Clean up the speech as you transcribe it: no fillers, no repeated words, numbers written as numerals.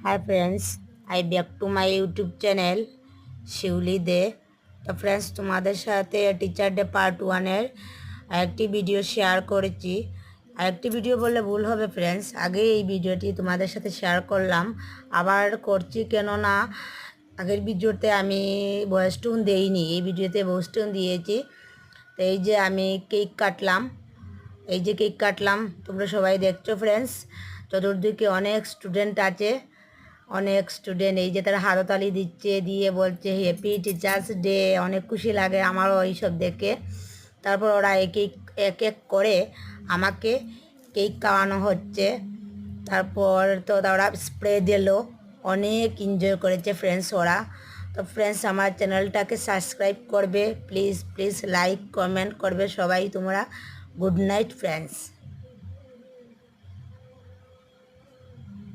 Hi friends, I back to my YouTube channel শিউলি দে। তো friends, তোমাদের সাথে টিচার ডে পার্ট 1-এর আরেকটি ভিডিও শেয়ার করেছি। আরেকটি ভিডিও বললে ভুল হবে ফ্রেন্ডস, আগে এই ভিডিওটি তোমাদের সাথে শেয়ার করলাম, আবার করছি কেননা আগের ভিডিওতে আমি ভয়েস টোন দেইনি, এই ভিডিওতে ভয়েস টোন দিয়েছি। তো এই যে আমি কেক কাটলাম, তোমরা সবাই দেখছো ফ্রেন্ডস। চতুর্দিকে অনেক স্টুডেন্ট আছে, অনেক স্টুডেন্ট এই যে তারা হাততালি দিচ্ছে, দিয়ে বলছে হ্যাপি টিচার্স ডে। অনেক খুশি লাগে আমারও এইসব দেখে। তারপর ওরা এক এক করে আমাকে কেক খাওয়ানো হচ্ছে। তারপর তো ওরা স্প্রে দিল, অনেক এনজয় করেছে ফ্রেন্ডস ওরা। তো ফ্রেন্ডস, আমার চ্যানেলটাকে সাবস্ক্রাইব করবে প্লিজ প্লিজ, লাইক কমেন্ট করবে সবাই তোমরা। Good night friends.